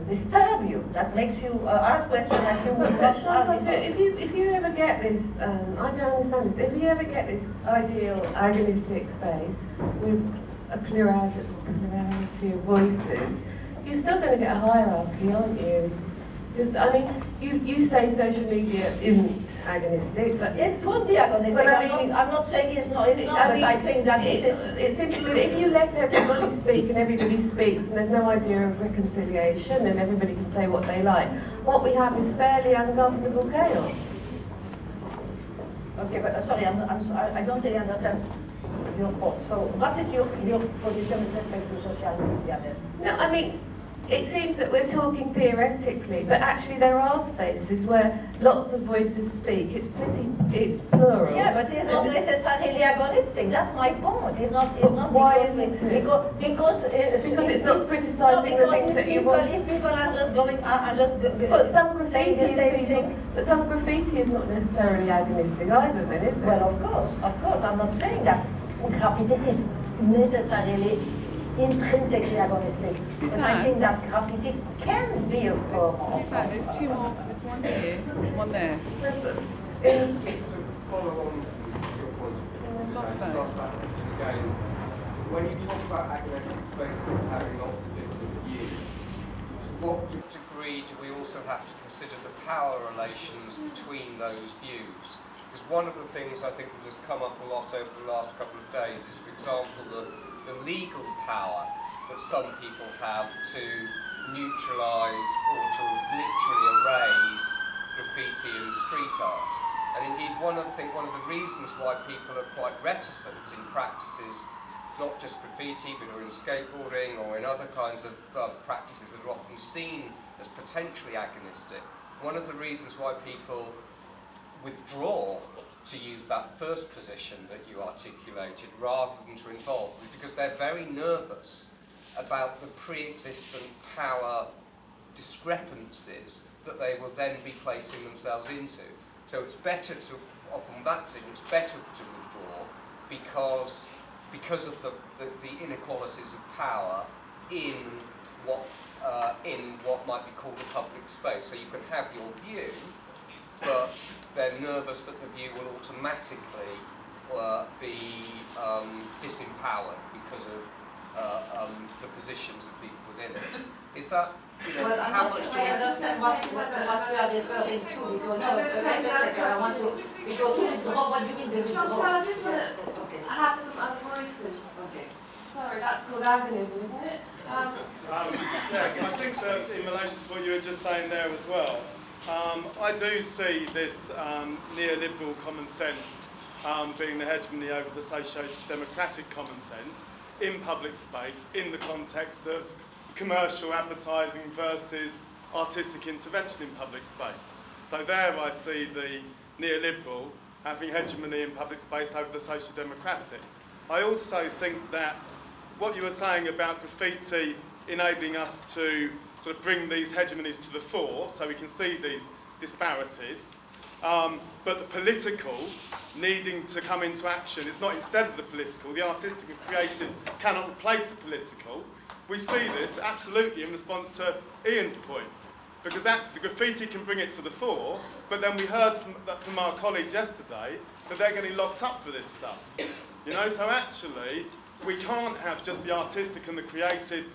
disturb you, that makes you ask questions that you would not ask. If you ever get this, I don't understand this, if you ever get this ideal agonistic space with a plurality of voices, you're still going to get a hierarchy, aren't you? Just, I mean, you say social media isn't agonistic, but it would be agonistic. But I'm not saying it's not. It's not. I mean, I think that it's simply that if you let everybody speak and everybody speaks, and there's no idea of reconciliation, and everybody can say what they like, what we have is fairly ungovernable chaos. Okay, but sorry, I don't really understand your thought. So, what is your position with respect to social media then? No, I mean, it seems that we're talking theoretically, but actually there are spaces where lots of voices speak. It's plural. Yeah, but it's not necessarily agonistic. That's my point. It's not. Why isn't it? Because it's not criticising the things that you want. If people are just going, but some graffiti is not necessarily agonistic either, then, is it? Well, of course, I'm not saying that graffiti is necessarily intrinsically agonistic. But I think that graffiti can be a form of... There's two more. There's one here, one there. Just to follow on your point, again, when you talk about agonistic spaces as having lots of different views, to what degree do we also have to consider the power relations between those views? Because one of the things I think that has come up a lot over the last couple of days is, for example, the legal power that some people have to neutralise or to literally erase graffiti and street art. And indeed, one of the reasons why people are quite reticent in practices, not just graffiti, but in skateboarding or in other kinds of practices that are often seen as potentially agonistic, one of the reasons why people withdraw to use that first position that you articulated rather than to involve, because they're very nervous about the pre-existent power discrepancies that they will then be placing themselves into. So it's better to, from that position, it's better to withdraw because of the inequalities of power in what might be called the public space. So you can have your view, but they're nervous that the view will automatically be disempowered because of the positions of people within it. Is that, well, how much do I understand what you are referring to, because I want to withdraw. What do you mean the withdraw? Chantal, I just want to have some other voices. Okay. Sorry, that's called agonism, isn't it? Yeah, I think that in relation to what you were just saying there as well, I do see this neoliberal common sense being the hegemony over the socio-democratic common sense in public space in the context of commercial advertising versus artistic intervention in public space. So there I see the neoliberal having hegemony in public space over the socio-democratic. I also think that what you were saying about graffiti enabling us to sort of bring these hegemonies to the fore so we can see these disparities, but the political needing to come into action, it's not instead of the political, the artistic and creative cannot replace the political. We see this absolutely in response to Ian's point, because actually the graffiti can bring it to the fore, but then we heard from our colleagues yesterday that they're getting locked up for this stuff. You know, so actually we can't have just the artistic and the creative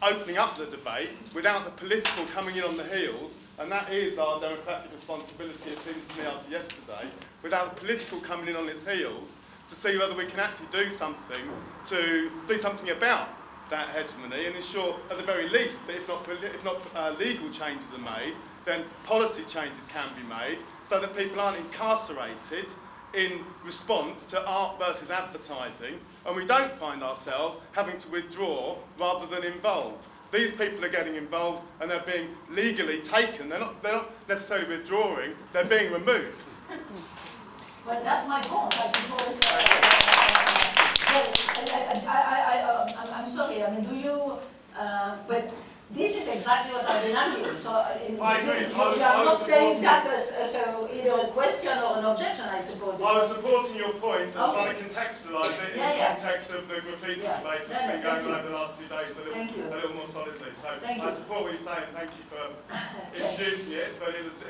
opening up the debate without the political coming in on the heels, and that is our democratic responsibility, it seems to me, after yesterday, without the political coming in on its heels to see whether we can actually do something about that hegemony and ensure, at the very least, that if not legal changes are made, then policy changes can be made so that people aren't incarcerated in response to art versus advertising, and we don't find ourselves having to withdraw rather than involve. These people are getting involved and they're being legally taken. They're not necessarily withdrawing, they're being removed. Well, that's my point. I suppose, I'm sorry, I mean, do you, but this is exactly what I've been arguing. So I agree. You are not saying that as either a question or an objection, I suppose. I was supporting your point and trying to contextualise it in the context of the graffiti debate that's been going on over the last 2 days a little more solidly. So I support what you're saying. Thank you for introducing it, but it was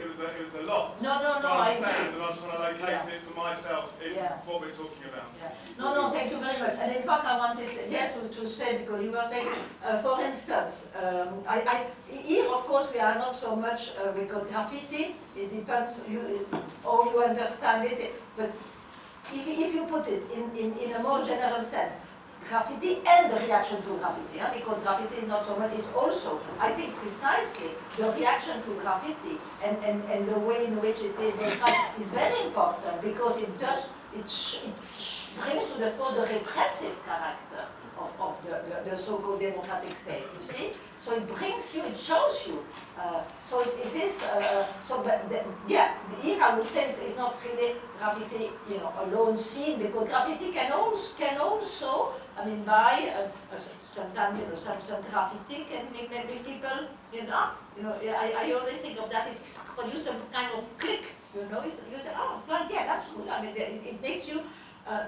a lot to understand, and I was trying to locate it for myself in what we're talking about. No, thank you very much. And in fact, I wanted to say, because you were saying, for instance, here, of course, we are not so much with graffiti. It depends how you understand it. But if you put it in a more general sense, graffiti and the reaction to graffiti, because graffiti is not so much, it's also, I think, precisely the reaction to graffiti and the way in which it is very important, because it brings to the fore the repressive character of the so-called democratic state, you see? So it brings you, it shows you. So it is, here I would say it's not really graffiti, a lone scene, because graffiti can also, I mean, by sometimes, some graffiti can make people, I always think of that, it produces some kind of click, you say, oh, well, yeah, that's good. I mean, it makes you.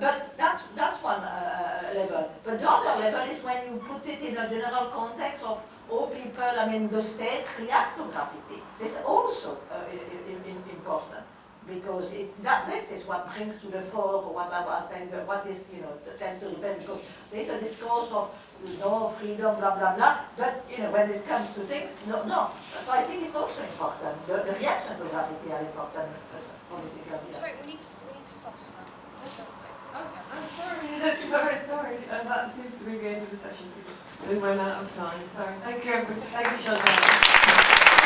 But that's one level. But the other level is when you put it in a general context of all people, I mean, the state react to graffiti. This is also important, because this is what brings to the fore what I was saying, what is, tend to depend, because there is a discourse of freedom, blah, blah, blah, but, when it comes to things, no. So I think it's also important. The reaction to graffiti are important politically. Sorry, we need to stop. Okay, I'm sorry. That seems to be the end of the session because we went out of time. So thank you, everybody. Thank you, Chantal.